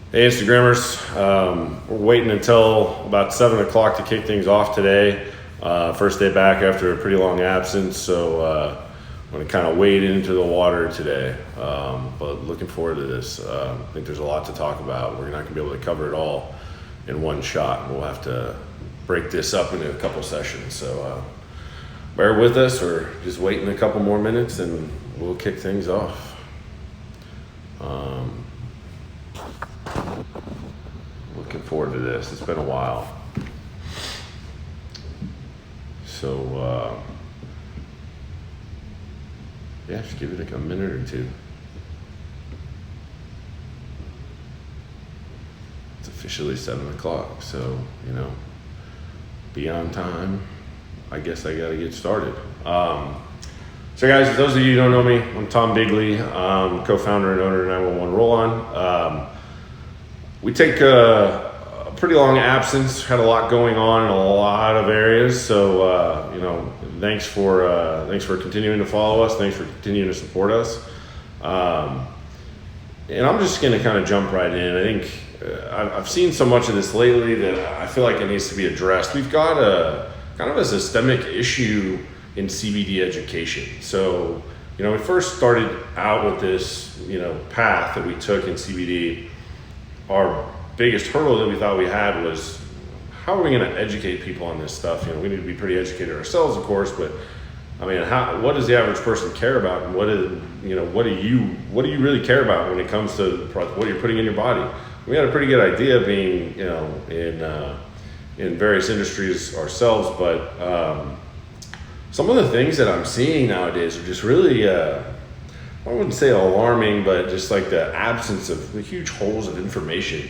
Hey Instagrammers, we're waiting until about 7 o'clock to kick things off today. First day back after a pretty long absence, so I'm going to kind of wade into the water today. But looking forward to this. I think there's a lot to talk about. We're not going to be able to cover it all in one shot. We'll have to break this up into a couple sessions. So bear with us, or just waiting a couple more minutes and we'll kick things off. Looking forward to this. It's been a while. So, yeah, just give it like a minute or two. It's officially 7 o'clock, so, be on time. I guess I gotta get started. So guys, those of you who don't know me, I'm Tom Beighley. I'm co-founder and owner of 911 Roll-On. We take a pretty long absence, had a lot going on in a lot of areas. So, thanks for continuing to follow us. Thanks for continuing to support us. And I'm just going to kind of jump right in. I think I've seen so much of this lately that I feel like it needs to be addressed. We've got a kind of a systemic issue in CBD education. So, we first started out with this, path that we took in CBD. Our biggest hurdle that we thought we had was, how are we going to educate people on this stuff? We need to be pretty educated ourselves, of course, but what does the average person care about, and what do you really care about when it comes to what you're putting in your body? We had a pretty good idea being, in various industries ourselves, but some of the things that I'm seeing nowadays are just really, I wouldn't say alarming, but just like the absence of the huge holes of information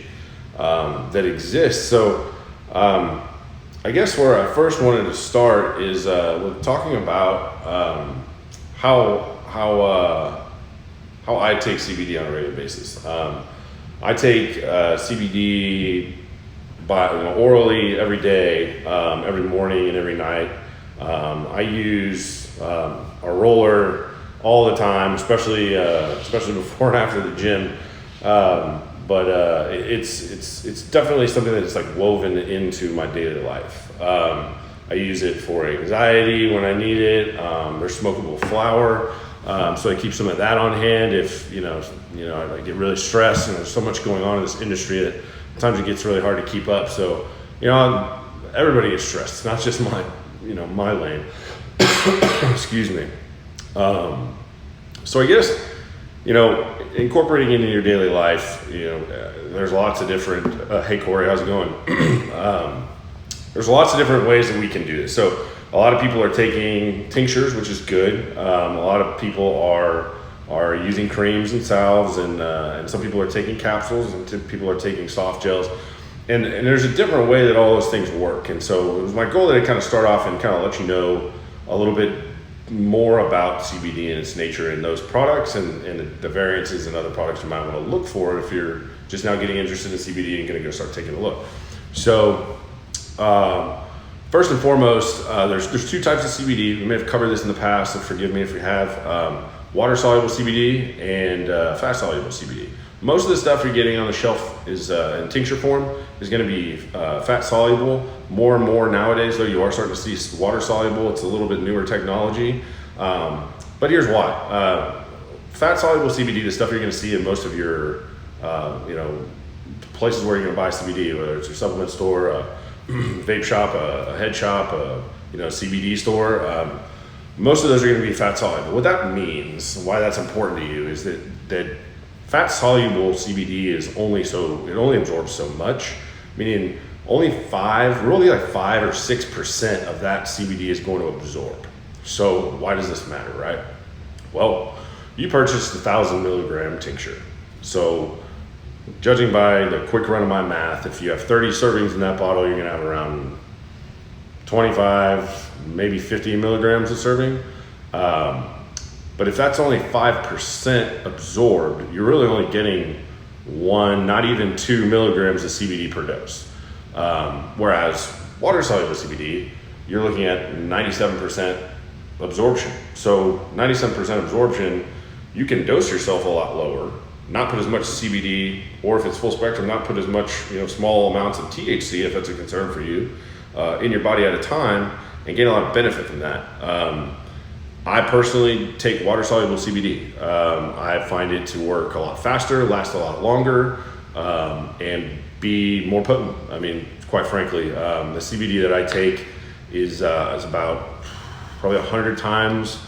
that exist. So I guess where I first wanted to start is with talking about how I take CBD on a regular basis. I take CBD orally every day, every morning and every night. I use a roller all the time, especially before and after the gym. But it's definitely something that's like woven into my daily life. I use it for anxiety when I need it. There's smokable flower, so I keep some of that on hand if I get really stressed and there's so much going on in this industry that sometimes it gets really hard to keep up. So everybody gets stressed. It's not just my lane. Excuse me. So I guess, incorporating into your daily life, there's lots of different, hey Corey, how's it going? There's lots of different ways that we can do this. So a lot of people are taking tinctures, which is good. A lot of people are using creams and salves, and some people are taking capsules, and people are taking soft gels. And there's a different way that all those things work. And so it was my goal to kind of start off and kind of let you know a little bit more about CBD and its nature and those products and the variances and other products you might want to look for if you're just now getting interested in CBD and going to go start taking a look. So first and foremost, there's two types of CBD. We may have covered this in the past, so forgive me if we have. Water-soluble CBD and fat-soluble CBD. Most of the stuff you're getting on the shelf is in tincture form is going to be fat soluble. More and more nowadays, though, you are starting to see water soluble. It's a little bit newer technology, but here's why. Fat soluble CBD, the stuff you're going to see in most of your places where you're going to buy CBD, whether it's your supplement store, a vape shop, a head shop, a CBD store. Most of those are going to be fat soluble. What that means, why that's important to you, is that fat soluble CBD it only absorbs so much, meaning only 5 or 6% of that CBD is going to absorb. So why does this matter, right? Well, you purchased 1,000 milligram tincture. So judging by the quick run of my math, if you have 30 servings in that bottle, you're gonna have around 25, maybe 50 milligrams a serving. But if that's only 5% absorbed, you're really only getting 1, not even 2 milligrams of CBD per dose. Whereas water-soluble CBD, you're looking at 97% absorption. So 97% absorption, you can dose yourself a lot lower not put as much CBD, or if it's full spectrum, not put as much, small amounts of THC, if that's a concern for you, in your body at a time, and gain a lot of benefit from that. I personally take water-soluble CBD. I find it to work a lot faster, last a lot longer, and be more potent. I mean, quite frankly, the CBD that I take is about probably 100 times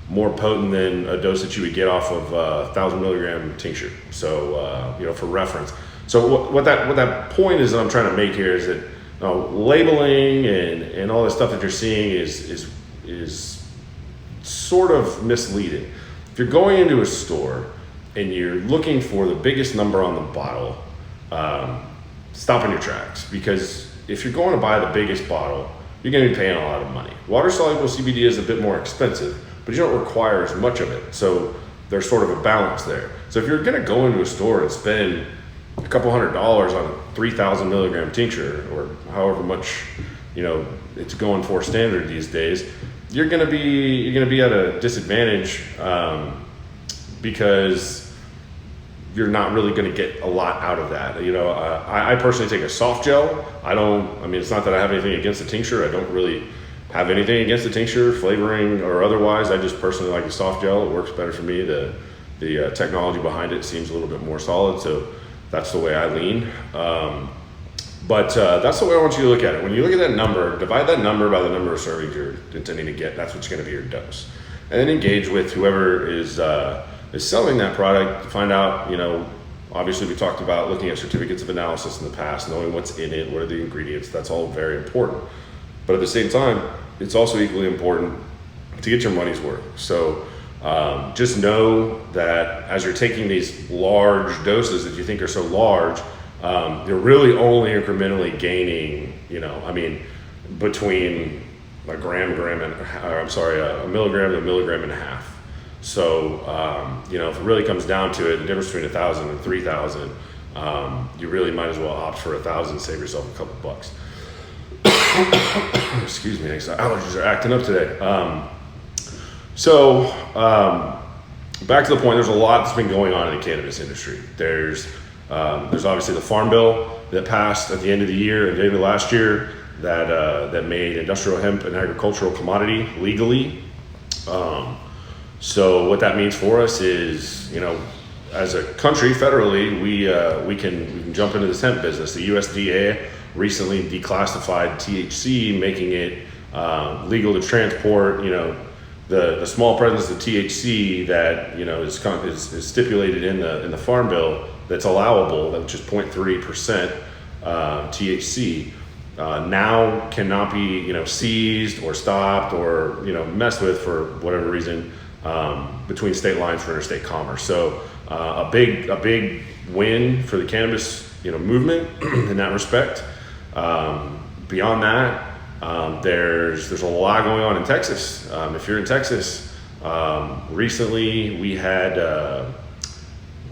more potent than a dose that you would get off of a 1,000 milligram tincture. So, for reference. So what that point is that I'm trying to make here is that labeling and all this stuff that you're seeing is sort of misleading. If you're going into a store and you're looking for the biggest number on the bottle, stop in your tracks, because if you're going to buy the biggest bottle, you're going to be paying a lot of money. Water-soluble CBD is a bit more expensive, but you don't require as much of it. So there's sort of a balance there. So if you're going to go into a store and spend a couple $100 on a 3,000 milligram tincture, or however much it's going for standard these days, you're going to be at a disadvantage, because you're not really going to get a lot out of that. I personally take a soft gel. It's not that I have anything against the tincture. I don't really have anything against the tincture, flavoring or otherwise. I just personally like the soft gel. It works better for me. The technology behind it seems a little bit more solid, so that's the way I lean. But that's the way I want you to look at it. When you look at that number, divide that number by the number of servings you're intending to get. That's what's going to be your dose. And then engage with whoever is selling that product to find out, obviously we talked about looking at certificates of analysis in the past, knowing what's in it, what are the ingredients. That's all very important. But at the same time, it's also equally important to get your money's worth. So just know that as you're taking these large doses that you think are so large, you're really only incrementally gaining, between a milligram and a milligram and a half. So, if it really comes down to it, the difference between 1,000 and 3,000, you really might as well opt for 1,000, save yourself a couple bucks. Excuse me, allergies are acting up today. Back to the point, there's a lot that's been going on in the cannabis industry. There's obviously the Farm Bill that passed at the end of the year and the end of last year that made industrial hemp an agricultural commodity legally. So what that means for us is, as a country, federally, we can jump into this hemp business. The USDA recently declassified THC, making it legal to transport, the small presence of THC that is stipulated in the Farm Bill that's allowable, which is 0.3% THC. Now cannot be seized or stopped or messed with for whatever reason between state lines for interstate commerce. So a big win for the cannabis movement in that respect. Beyond that, there's a lot going on in Texas. If you're in Texas, recently we had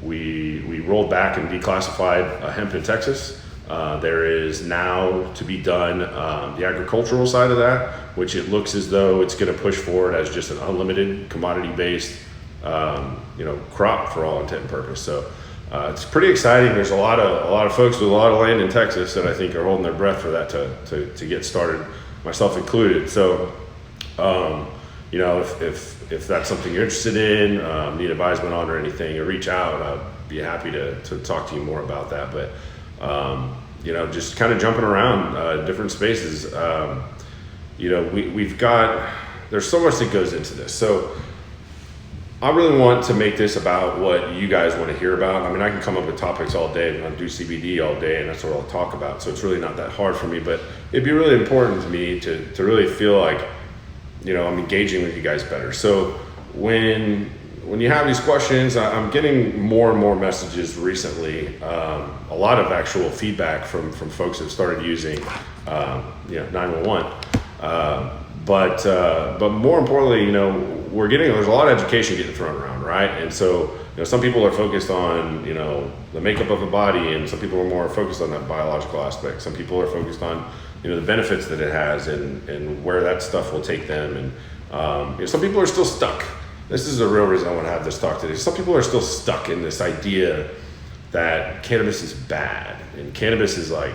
we rolled back and declassified hemp in Texas. There is now to be done the agricultural side of that, which it looks as though it's going to push forward as just an unlimited commodity-based crop for all intent and purpose. So it's pretty exciting. There's a lot of folks with a lot of land in Texas that I think are holding their breath for that to get started, myself included. So if that's something you're interested in, need advisement on or anything, or reach out. I'd be happy to talk to you more about that. But just kind of jumping around different spaces. There's so much that goes into this. So I really want to make this about what you guys want to hear about. I mean, I can come up with topics all day and I'll do CBD all day and that's what I'll talk about. So it's really not that hard for me, but it'd be really important to me to really feel like, I'm engaging with you guys better. So when you have these questions, I'm getting more and more messages recently, a lot of actual feedback from folks that started using 911. But more importantly, there's a lot of education getting thrown around, right? And so, some people are focused on, the makeup of the body, and some people are more focused on that biological aspect. Some people are focused on, the benefits that it has and where that stuff will take them. And some people are still stuck this is the real reason I want to have this talk today. Some people are still stuck in this idea that cannabis is bad and cannabis is like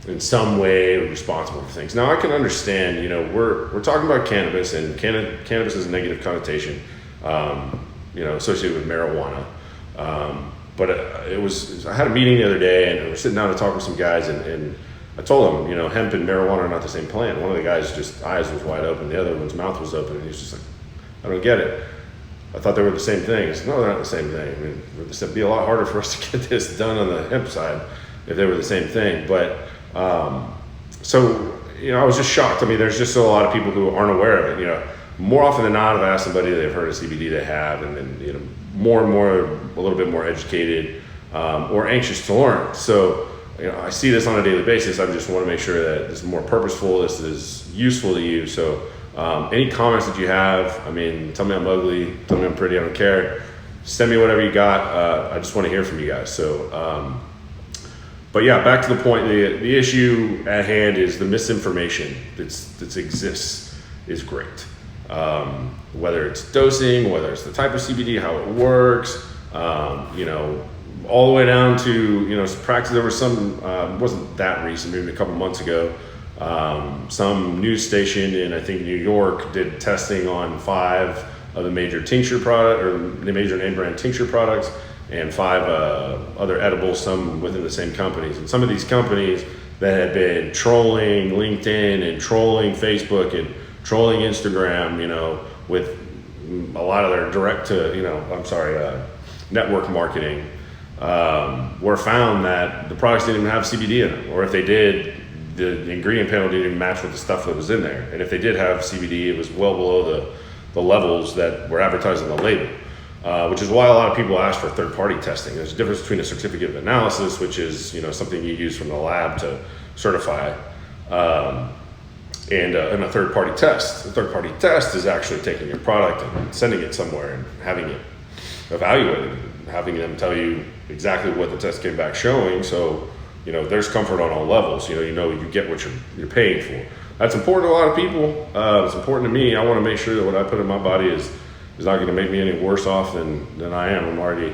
in some way responsible for things. Now I can understand, we're talking about cannabis, and cannabis is a negative connotation, associated with marijuana. But I had a meeting the other day, and we were sitting down to talk with some guys, and I told them, hemp and marijuana are not the same plant. One of the guys just eyes was wide open, the other one's mouth was open, and he's just like, I don't get it. I thought they were the same thing. I said, no, they're not the same thing. I mean, it'd be a lot harder for us to get this done on the hemp side if they were the same thing. But I was just shocked. I mean, there's just still a lot of people who aren't aware of it. More often than not, I've asked somebody, they've heard of CBD, they have, and then more and more, a little bit more educated or anxious to learn. So I see this on a daily basis. I just want to make sure that this is more purposeful, this is useful to you. So any comments that you have, tell me I'm ugly, tell me I'm pretty, I don't care. Send me whatever you got. I just want to hear from you guys. So, but yeah, back to the point. The issue at hand is the misinformation that exists is great. Whether it's dosing, whether it's the type of CBD, how it works, all the way down to, practice. There was some, wasn't that recent, maybe a couple months ago, some news station in, I think, New York did testing on 5 of the major tincture product, or the major name brand tincture products, and 5 other edibles, some within the same companies. And some of these companies that had been trolling LinkedIn and trolling Facebook and trolling Instagram, with a lot of their direct to, network marketing, were found that the products didn't even have CBD in them, or if they did, the ingredient panel didn't even match with the stuff that was in there. And if they did have CBD, it was well below the levels that were advertised on the label, which is why a lot of people ask for third-party testing. There's a difference between a certificate of analysis, which is something you use from the lab to certify, and a third-party test. The third-party test is actually taking your product and sending it somewhere and having it evaluated, having them tell you exactly what the test came back showing. So, there's comfort on all levels. You get what you're paying for. That's important to a lot of people. It's important to me. I want to make sure that what I put in my body is not going to make me any worse off than I am. I'm already,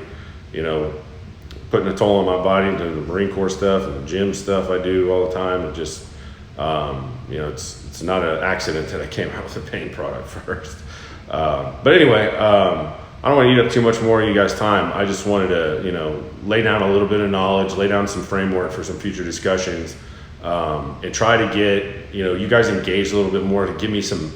putting a toll on my body, doing the Marine Corps stuff and the gym stuff I do all the time. It just, it's not an accident that I came out with a pain product first. But anyway, I don't want to eat up too much more of you guys' time. I just wanted to, lay down a little bit of knowledge, lay down some framework for some future discussions, and try to get, you guys engaged a little bit more to give me some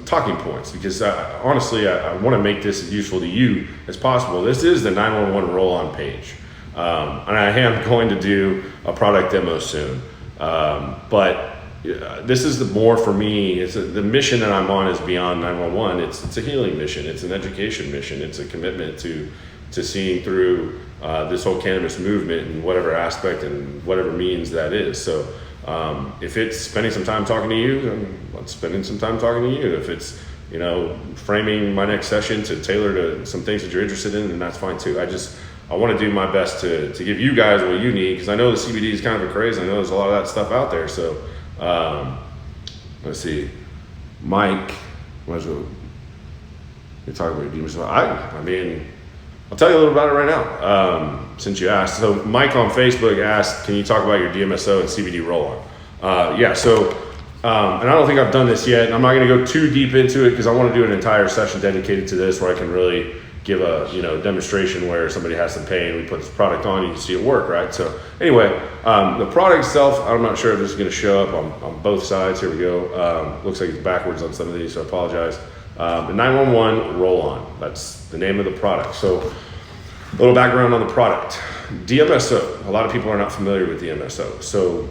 talking points, because honestly, I want to make this as useful to you as possible. This is the 911 roll-on page, and I am going to do a product demo soon, but this is more for me. The mission that I'm on is beyond 911. It's a healing mission. It's an education mission. It's a commitment to seeing through this whole cannabis movement in whatever aspect and whatever means that is. So if it's spending some time talking to you, then I'm spending some time talking to you. If it's framing my next session to tailor to some things that you're interested in, then that's fine too. I want to do my best to give you guys what you need, because I know the CBD is kind of a craze. I know there's a lot of that stuff out there. So let's see, Mike, you're talking about your DMSO. I'll tell you a little about it right now, since you asked. So Mike on Facebook asked, can you talk about your DMSO and CBD roll-on? And I don't think I've done this yet, and I'm not going to go too deep into it, because I want to do an entire session dedicated to this, where I can really give a demonstration where somebody has some pain, we put this product on, you can see it work, right? So anyway, the product itself, I'm not sure if this is going to show up on both sides. Here we go. Looks like it's backwards on some of these, so I apologize. The 911 roll-on, that's the name of the product. So a little background on the product. DMSO, a lot of people are not familiar with DMSO. So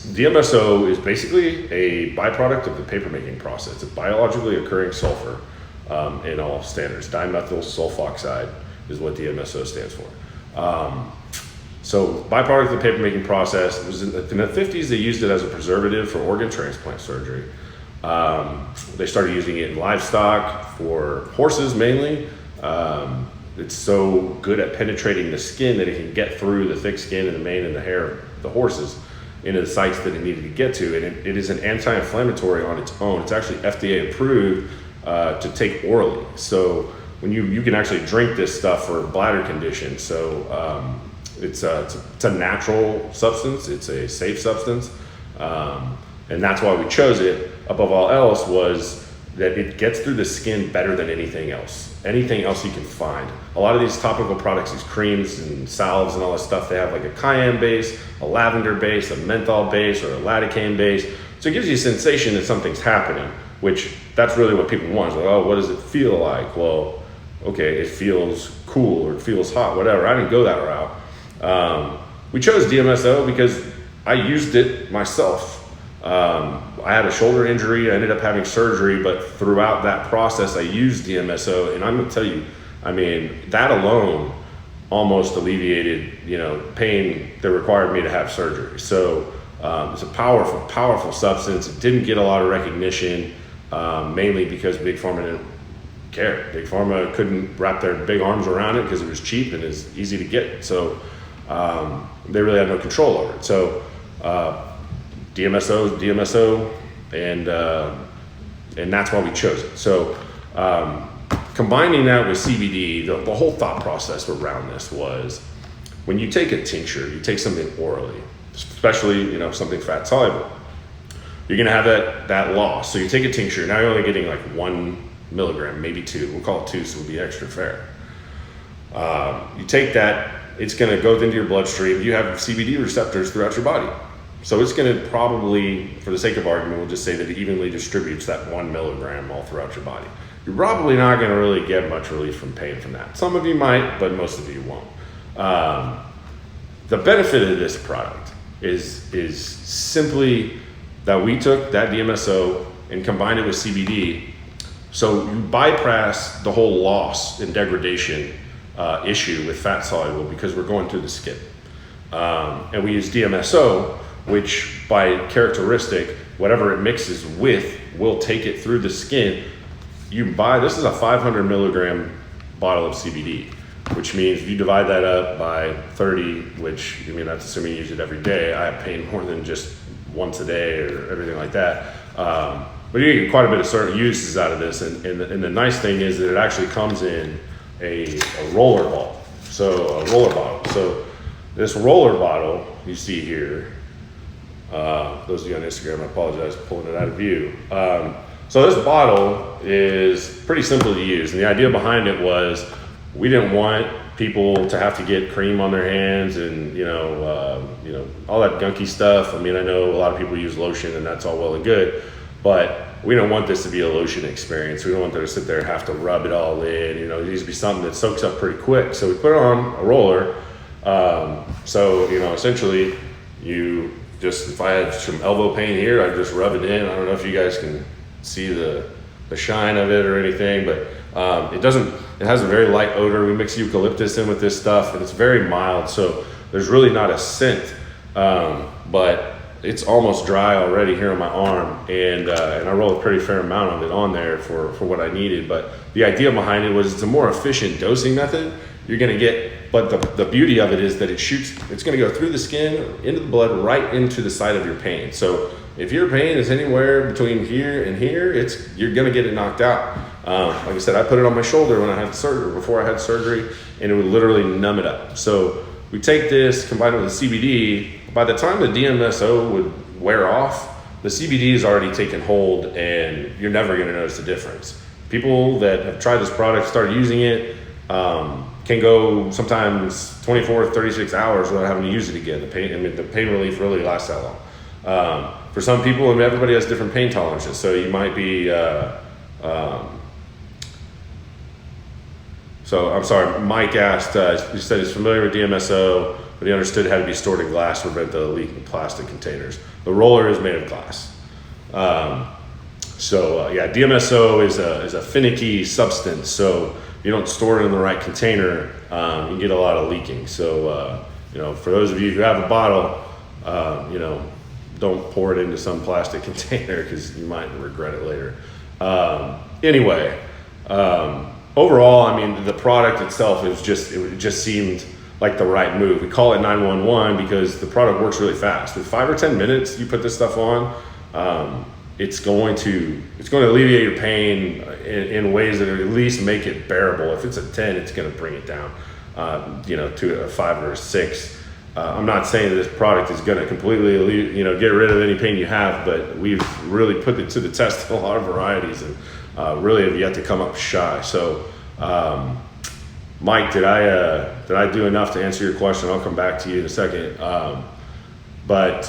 DMSO is basically a byproduct of the paper-making process. It's a biologically occurring sulfur. In all standards, dimethyl sulfoxide is what DMSO stands for. So byproduct of the paper making process. It was in the 50s, they used it as a preservative for organ transplant surgery. They started using it in livestock for horses mainly. It's so good at penetrating the skin that it can get through the thick skin and the mane and the hair of the horses into the sites that it needed to get to. And it is an anti-inflammatory on its own. It's actually FDA approved to take orally. So when you can actually drink this stuff for bladder conditions. So it's a natural substance. It's a safe substance, and that's why we chose it. Above all else was that it gets through the skin better than anything else. Anything else you can find. A lot of these topical products, these creams and salves and all this stuff, they have like a cayenne base, a lavender base, a menthol base, or a lidocaine base. So it gives you a sensation that something's happening, which that's really what people want. It's like, oh, what does it feel like? Well, okay, it feels cool or it feels hot, whatever. I didn't go that route. We chose DMSO because I used it myself. I had a shoulder injury. I ended up having surgery, but throughout that process, I used DMSO, and I'm gonna tell you, I mean, that alone almost alleviated, pain that required me to have surgery. So it's a powerful, powerful substance. It didn't get a lot of recognition, mainly because Big Pharma didn't care. Big Pharma couldn't wrap their big arms around it because it was cheap and it's easy to get. So they really had no control over it. So DMSO, and that's why we chose it. So combining that with CBD, the whole thought process around this was, when you take a tincture, you take something orally, especially something fat soluble, you're gonna have that loss. So you take a tincture, now you're only getting like 1 milligram, maybe 2. We'll call it 2, so it'll be extra fair. You take that, it's gonna go into your bloodstream. You have CBD receptors throughout your body. So it's going to probably, for the sake of argument, we'll just say that it evenly distributes that 1 milligram all throughout your body. You're probably not going to really get much relief from pain from that. Some of you might, but most of you won't. The benefit of this product is simply that we took that DMSO and combined it with CBD. So you bypass the whole loss and degradation issue with fat soluble because we're going through the skin. And we use DMSO, which by characteristic, whatever it mixes with will take it through the skin. This is a 500 milligram bottle of CBD, which means if you divide that up by 30, which, that's assuming you use it every day. I have pain more than just once a day or everything like that. But you get quite a bit of certain uses out of this. And the nice thing is that it actually comes in a roller ball. So a roller bottle. So this roller bottle you see here, those of you on Instagram, I apologize for pulling it out of view. So this bottle is pretty simple to use, and the idea behind it was we didn't want people to have to get cream on their hands and all that gunky stuff. I know a lot of people use lotion, and that's all well and good, but we don't want this to be a lotion experience. We don't want them to sit there and have to rub it all in. It needs to be something that soaks up pretty quick. So we put it on a roller. Essentially, if I had some elbow pain here, I'd just rub it in. I don't know if you guys can see the shine of it or anything, but it has a very light odor. We mix eucalyptus in with this stuff, and it's very mild. So there's really not a scent, but it's almost dry already here on my arm, and I roll a pretty fair amount of it on there for what I needed. But the idea behind it was it's a more efficient dosing method. You're gonna get, but the beauty of it is that it's gonna go through the skin, into the blood, right into the site of your pain. So if your pain is anywhere between here and here, you're gonna get it knocked out. Like I said, I put it on my shoulder when I had surgery, before I had surgery, and it would literally numb it up. So we take this, combine it with the CBD. By the time the DMSO would wear off, the CBD has already taken hold, and you're never gonna notice the difference. People that have tried this product, started using it, can go sometimes 24, 36 hours without having to use it again. The pain relief really lasts that long. For some people, everybody has different pain tolerances. So you might be, so I'm sorry, Mike asked, he said he's familiar with DMSO, but he understood it had to be stored in glass to prevent the leak in plastic containers. The roller is made of glass. DMSO is a finicky substance. So you don't store it in the right container, you get a lot of leaking. So, for those of you who have a bottle, don't pour it into some plastic container because you might regret it later. Overall, the product itself it just seemed like the right move. We call it 911 because the product works really fast. With 5 or 10 minutes, you put this stuff on, it's going to alleviate your pain in ways that at least make it bearable. If it's a 10, it's going to bring it down, to a 5 or a 6. I'm not saying that this product is going to completely, get rid of any pain you have, but we've really put it to the test in a lot of varieties, and really have yet to come up shy. So, Mike, did I do enough to answer your question? I'll come back to you in a second. I wanted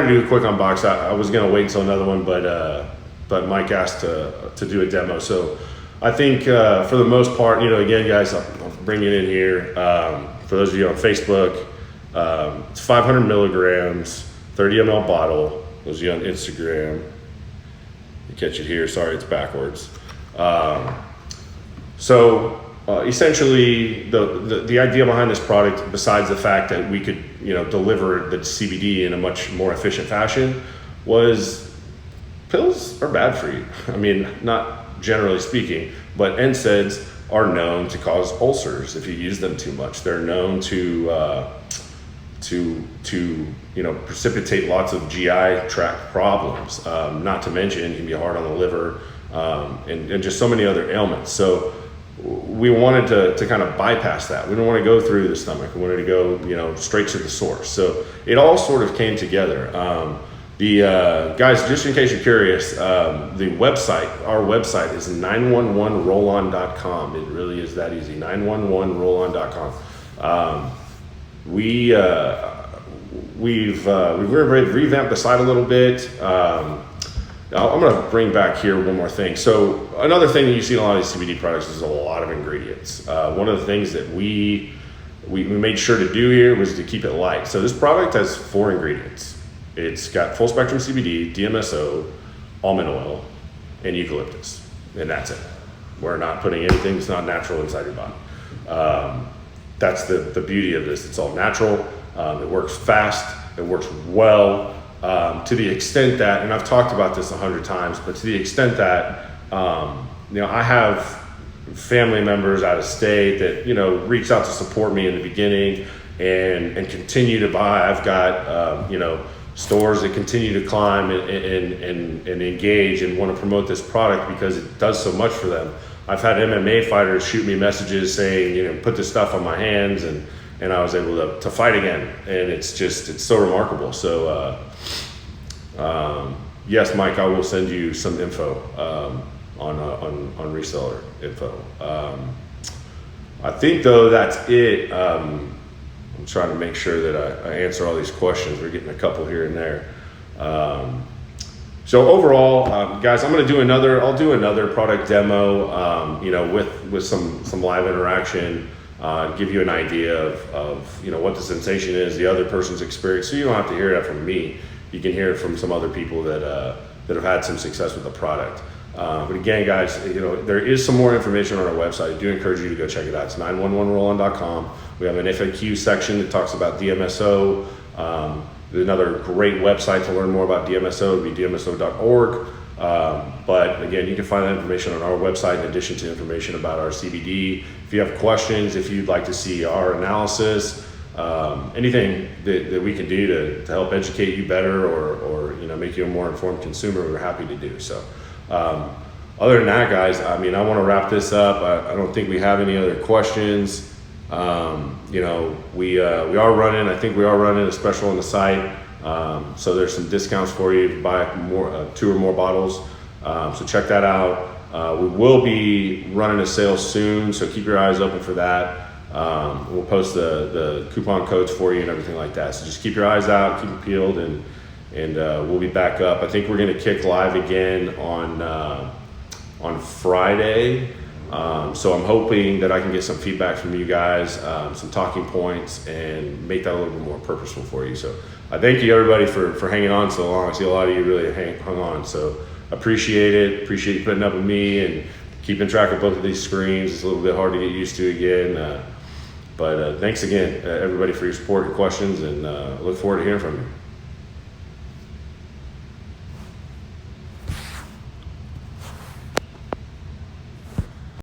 to do a quick unbox. I was going to wait until another one, but Mike asked to do a demo. So I think for the most part, again, guys, I'll bring it in here. For those of you on Facebook, it's 500 milligrams, 30 ml bottle. Those of you on Instagram, you catch it here. Sorry, it's backwards. Essentially, the idea behind this product, besides the fact that we could, deliver the CBD in a much more efficient fashion, was pills are bad for you. I mean, not generally speaking, but NSAIDs are known to cause ulcers if you use them too much. They're known to precipitate lots of GI tract problems. Not to mention, it can be hard on the liver, and just so many other ailments. So we wanted to kind of bypass that. We didn't want to go through the stomach. We wanted to go, straight to the source. So it all sort of came together. Guys, just in case you're curious, our website is 911rollon.com. It really is that easy, 911rollon.com. We've revamped the site a little bit. I'm going to bring back here one more thing. So another thing that you see in a lot of these CBD products is a lot of ingredients. One of the things that we made sure to do here was to keep it light. So this product has 4 ingredients. It's got full spectrum CBD, DMSO, almond oil, and eucalyptus, and that's it. We're not putting anything that's not natural inside your body. That's the beauty of this. It's all natural. It works fast. It works well. To the extent that, and I've talked about this 100 times, but to the extent that, I have family members out of state that, reached out to support me in the beginning and continue to buy. I've got, stores that continue to climb and engage and want to promote this product because it does so much for them. I've had MMA fighters shoot me messages saying, put this stuff on my hands, and I was able to fight again. And it's so remarkable. So, yes, Mike, I will send you some info on reseller info. I think, though, that's it. I'm trying to make sure that I answer all these questions. We're getting a couple here and there. So overall, guys, I'll do another product demo, with some live interaction, give you an idea of what the sensation is, the other person's experience. So you don't have to hear that from me. You can hear it from some other people that have had some success with the product. But again, guys, there is some more information on our website. I do encourage you to go check it out. It's 911rollon.com. We have an FAQ section that talks about DMSO. Another great website to learn more about DMSO would be dmso.org. But again, you can find that information on our website in addition to information about our CBD. If you have questions, if you'd like to see our analysis, anything that we can do to help educate you better or make you a more informed consumer, we're happy to do so. Other than that, guys, I want to wrap this up. I don't think we have any other questions. We are running a special on the site. So there's some discounts for you to buy 2 or more bottles. So check that out. We will be running a sale soon, so keep your eyes open for that. We'll post the coupon codes for you and everything like that. So just keep your eyes out, keep it peeled, and we'll be back up. I think we're going to kick live again on Friday. So I'm hoping that I can get some feedback from you guys, some talking points, and make that a little bit more purposeful for you. So I thank you, everybody, for hanging on so long. I see a lot of you really hung on. So appreciate it. Appreciate you putting up with me and keeping track of both of these screens. It's a little bit hard to get used to again. But thanks again, everybody, for your support and questions, and look forward to hearing from you.